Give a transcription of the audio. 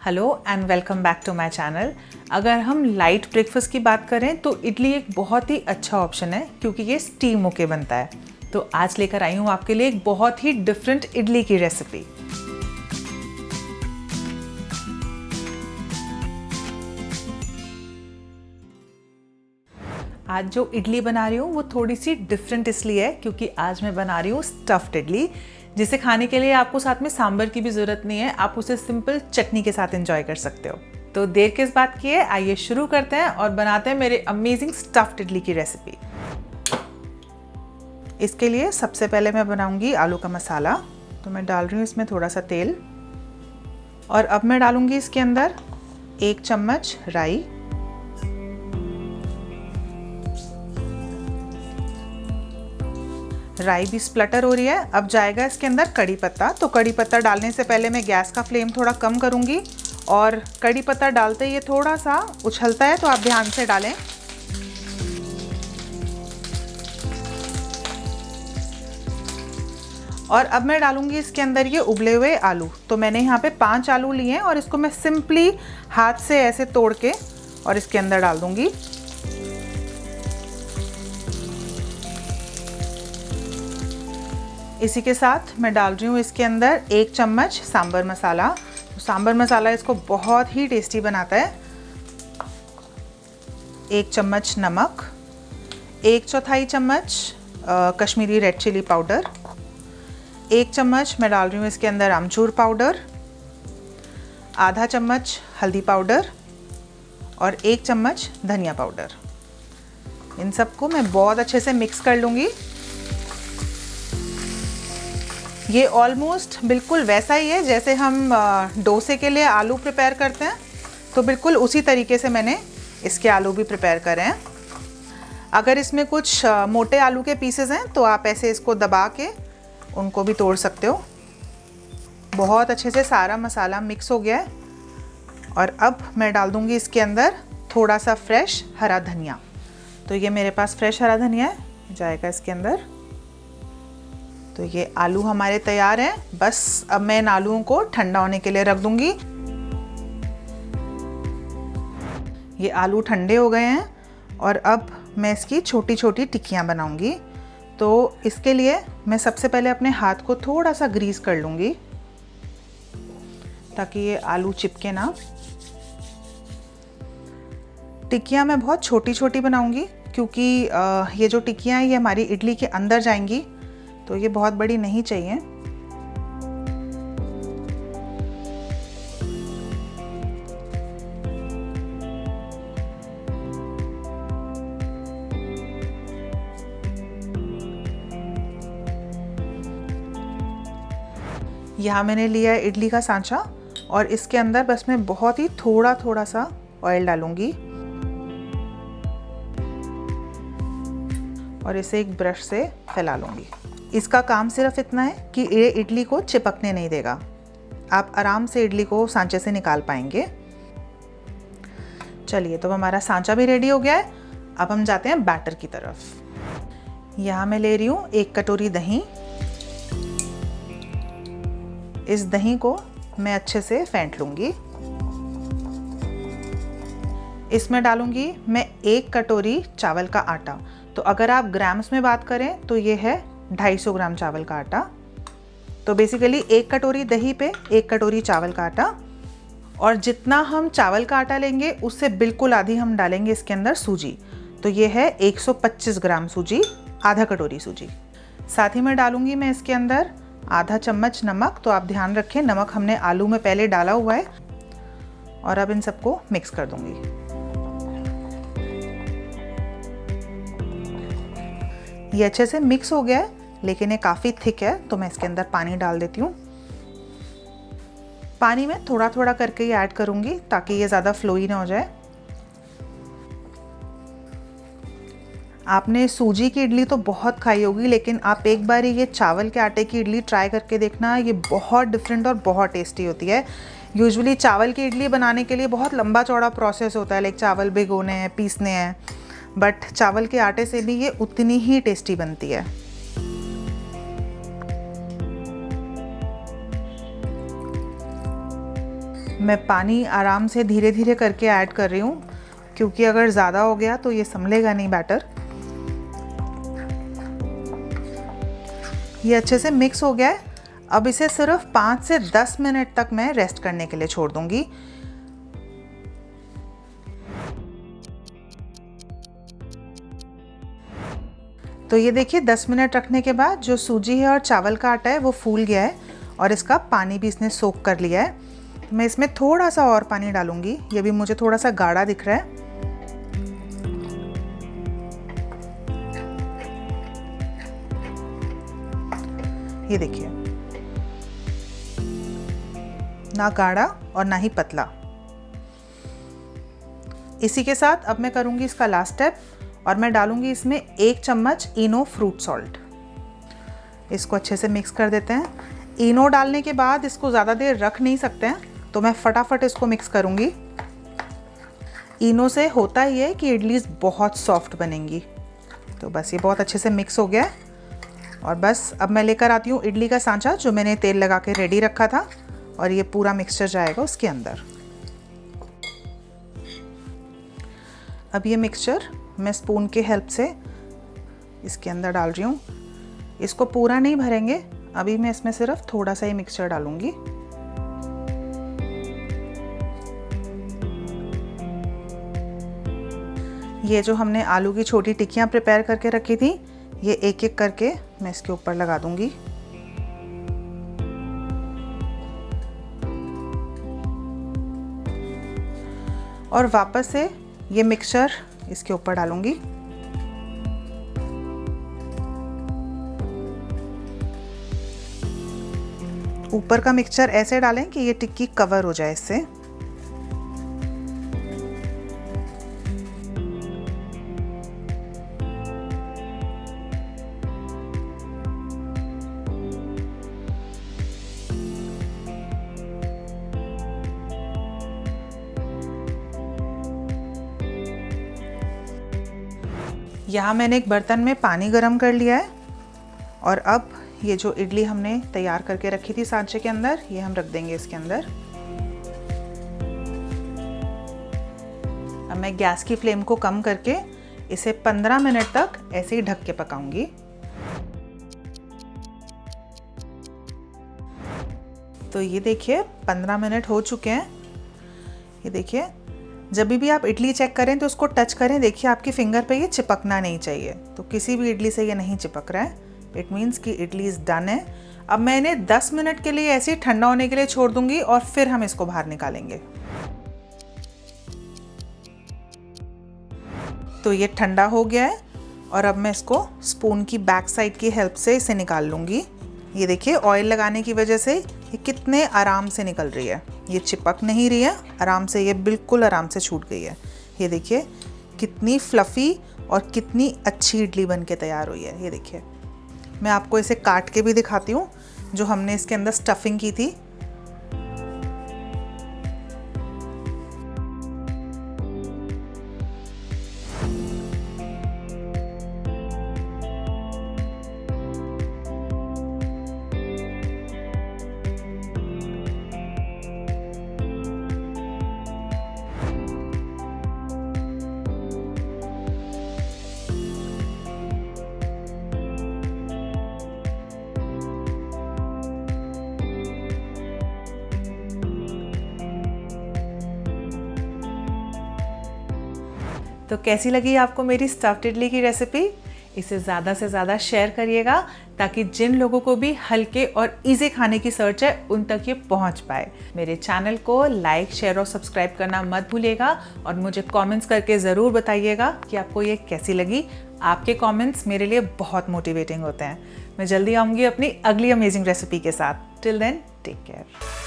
Hello and welcome back to my channel. अगर हम light breakfast की बात करें तो इडली एक बहुत ही अच्छा ऑप्शन है क्योंकि ये स्टीम होके बनता है। तो आज लेकर आई हूँ आपके लिए एक बहुत ही डिफरेंट इडली की रेसिपी। आज जो इडली बना रही हूँ वो थोड़ी सी डिफरेंट इसलिए है क्योंकि आज मैं बना रही हूँ स्टफ्ड इडली, जिसे खाने के लिए आपको साथ में सांभर की भी ज़रूरत नहीं है। आप उसे सिंपल चटनी के साथ एंजॉय कर सकते हो। तो देर किस बात की है, आइए शुरू करते हैं और बनाते हैं मेरे अमेजिंग स्टफ्ड इडली की रेसिपी। इसके लिए सबसे पहले मैं बनाऊंगी आलू का मसाला। तो मैं डाल रही हूँ इसमें थोड़ा सा तेल और अब मैं डालूंगी इसके अंदर 1 चम्मच राई, राई भी स्प्लटर हो रही है। अब जाएगा इसके अंदर कड़ी पत्ता। तो कड़ी पत्ता डालने से पहले मैं गैस का फ्लेम थोड़ा कम करूंगी और कड़ी पत्ता डालते ही ये थोड़ा सा उछलता है तो आप ध्यान से डालें। और अब मैं डालूंगी इसके अंदर ये उबले हुए आलू। तो मैंने यहाँ पे 5 आलू लिए हैं और इसको मैं सिंपली हाथ से ऐसे तोड़ के और इसके अंदर डाल दूंगी। इसी के साथ मैं डाल रही हूँ इसके अंदर 1 चम्मच सांभर मसाला। तो सांभर मसाला इसको बहुत ही टेस्टी बनाता है। 1 चम्मच नमक, 1/4 चम्मच कश्मीरी रेड चिली पाउडर, 1 चम्मच मैं डाल रही हूँ इसके अंदर आमचूर पाउडर, आधा चम्मच हल्दी पाउडर और 1 चम्मच धनिया पाउडर। इन सबको मैं बहुत अच्छे से मिक्स कर लूँगी। ये ऑलमोस्ट बिल्कुल वैसा ही है जैसे हम डोसे के लिए आलू प्रिपेयर करते हैं, तो बिल्कुल उसी तरीके से मैंने इसके आलू भी प्रिपेयर करे हैं। अगर इसमें कुछ मोटे आलू के पीसेस हैं तो आप ऐसे इसको दबा के उनको भी तोड़ सकते हो। बहुत अच्छे से सारा मसाला मिक्स हो गया है और अब मैं डाल दूँगी इसके अंदर थोड़ा सा फ्रेश हरा धनिया। तो ये मेरे पास फ्रेश हरा धनिया है, जाएगा इसके अंदर। तो ये आलू हमारे तैयार हैं। बस अब मैं इन आलूओं को ठंडा होने के लिए रख दूंगी। ये आलू ठंडे हो गए हैं और अब मैं इसकी छोटी छोटी टिक्कियां बनाऊंगी। तो इसके लिए मैं सबसे पहले अपने हाथ को थोड़ा सा ग्रीस कर लूंगी ताकि ये आलू चिपके ना। टिक्कियां मैं बहुत छोटी छोटी बनाऊंगी क्योंकि ये जो टिक्कियां हैं ये हमारी इडली के अंदर जाएंगी, तो ये बहुत बड़ी नहीं चाहिए। यहाँ मैंने लिया है इडली का सांचा और इसके अंदर बस मैं बहुत ही थोड़ा थोड़ा सा ऑयल डालूंगी और इसे एक ब्रश से फैला लूंगी। इसका काम सिर्फ इतना है कि ये इडली को चिपकने नहीं देगा। आप आराम से इडली को सांचे से निकाल पाएंगे। चलिए, तो हमारा सांचा भी रेडी हो गया है। अब हम जाते हैं बैटर की तरफ। यहाँ मैं ले रही हूँ 1 कटोरी दही। इस दही को मैं अच्छे से फेंट लूँगी। इसमें डालूँगी मैं 1 कटोरी चावल का आटा। तो अगर आप ग्राम्स में बात करें तो ये है 250 ग्राम चावल का आटा। तो बेसिकली 1 कटोरी दही पे 1 कटोरी चावल का आटा। और जितना हम चावल का आटा लेंगे उससे बिल्कुल आधी हम डालेंगे इसके अंदर सूजी। तो ये है 125 ग्राम सूजी, आधा कटोरी सूजी। साथ ही में डालूंगी मैं इसके अंदर आधा चम्मच नमक। तो आप ध्यान रखें, नमक हमने आलू में पहले डाला हुआ है। और अब इन सबको मिक्स कर दूंगी। ये अच्छे से मिक्स हो गया है लेकिन ये काफ़ी थिक है, तो मैं इसके अंदर पानी डाल देती हूँ। पानी में थोड़ा थोड़ा करके ही ऐड करूँगी ताकि ये ज़्यादा फ्लोई ना हो जाए। आपने सूजी की इडली तो बहुत खाई होगी, लेकिन आप एक बार ये चावल के आटे की इडली ट्राई करके देखना। ये बहुत डिफरेंट और बहुत टेस्टी होती है। यूजुअली चावल की इडली बनाने के लिए बहुत लंबा चौड़ा प्रोसेस होता है, लाइक चावल भिगोने हैं, पीसने हैं, बट चावल के आटे से भी ये उतनी ही टेस्टी बनती है। मैं पानी आराम से धीरे धीरे करके ऐड कर रही हूँ, क्योंकि अगर ज़्यादा हो गया तो ये संभलेगा नहीं बैटर। ये अच्छे से मिक्स हो गया है। अब इसे सिर्फ 5 से 10 मिनट तक मैं रेस्ट करने के लिए छोड़ दूंगी। तो ये देखिए 10 मिनट रखने के बाद जो सूजी है और चावल का आटा है वो फूल गया है और इसका पानी भी इसने सोख कर लिया है। तो मैं इसमें थोड़ा सा और पानी डालूंगी। ये भी मुझे थोड़ा सा गाढ़ा दिख रहा है। ये देखिए, ना गाढ़ा और ना ही पतला। इसी के साथ अब मैं करूंगी इसका लास्ट स्टेप और मैं डालूंगी इसमें 1 चम्मच इनो फ्रूट सॉल्ट। इसको अच्छे से मिक्स कर देते हैं। इनो डालने के बाद इसको ज़्यादा देर रख नहीं सकते हैं, तो मैं फटाफट इसको मिक्स करूंगी। इनो से होता ही है कि इडलीज बहुत सॉफ्ट बनेंगी। तो बस ये बहुत अच्छे से मिक्स हो गया है और बस अब मैं लेकर आती हूँ इडली का सांचा जो मैंने तेल लगा के रेडी रखा था, और ये पूरा मिक्सचर जाएगा उसके अंदर। अब ये मिक्सचर मैं स्पून के हेल्प से इसके अंदर डाल रही हूँ। इसको पूरा नहीं भरेंगे, अभी मैं इसमें सिर्फ थोड़ा सा ही मिक्सचर डालूंगी। ये जो हमने आलू की छोटी टिक्कियाँ प्रिपेयर करके रखी थी, ये एक एक करके मैं इसके ऊपर लगा दूंगी। और वापस से ये मिक्सचर इसके ऊपर डालूंगी। ऊपर का मिक्सचर ऐसे डालें कि ये टिक्की कवर हो जाए इससे। यहाँ मैंने एक बर्तन में पानी गरम कर लिया है और अब ये जो इडली हमने तैयार करके रखी थी सांचे के अंदर, ये हम रख देंगे इसके अंदर। अब मैं गैस की फ्लेम को कम करके इसे 15 मिनट तक ऐसे ही ढक के पकाऊंगी। तो ये देखिए 15 मिनट हो चुके हैं। ये देखिए, जब भी आप इडली चेक करें तो उसको टच करें, देखिए आपकी फिंगर पे ये चिपकना नहीं चाहिए। तो किसी भी इडली से ये नहीं चिपक रहा है, इट मीन्स कि इडली इज डन है। अब मैं इन्हें 10 मिनट के लिए ऐसे ही ठंडा होने के लिए छोड़ दूंगी और फिर हम इसको बाहर निकालेंगे। तो ये ठंडा हो गया है और अब मैं इसको स्पून की बैक साइड की हेल्प से इसे निकाल लूँगी। ये देखिए ऑयल लगाने की वजह से ये कितने आराम से निकल रही है, ये चिपक नहीं रही है, आराम से ये बिल्कुल आराम से छूट गई है। ये देखिए कितनी फ्लफ़ी और कितनी अच्छी इडली बन के तैयार हुई है। ये देखिए, मैं आपको इसे काट के भी दिखाती हूँ जो हमने इसके अंदर स्टफिंग की थी। तो कैसी लगी आपको मेरी स्टफ्ड इडली की रेसिपी? इसे ज़्यादा से ज़्यादा शेयर करिएगा ताकि जिन लोगों को भी हल्के और इजी खाने की सर्च है उन तक ये पहुंच पाए। मेरे चैनल को लाइक, शेयर और सब्सक्राइब करना मत भूलिएगा और मुझे कमेंट्स करके ज़रूर बताइएगा कि आपको ये कैसी लगी। आपके कमेंट्स मेरे लिए बहुत मोटिवेटिंग होते हैं। मैं जल्दी आऊँगी अपनी अगली अमेजिंग रेसिपी के साथ। Till then take care.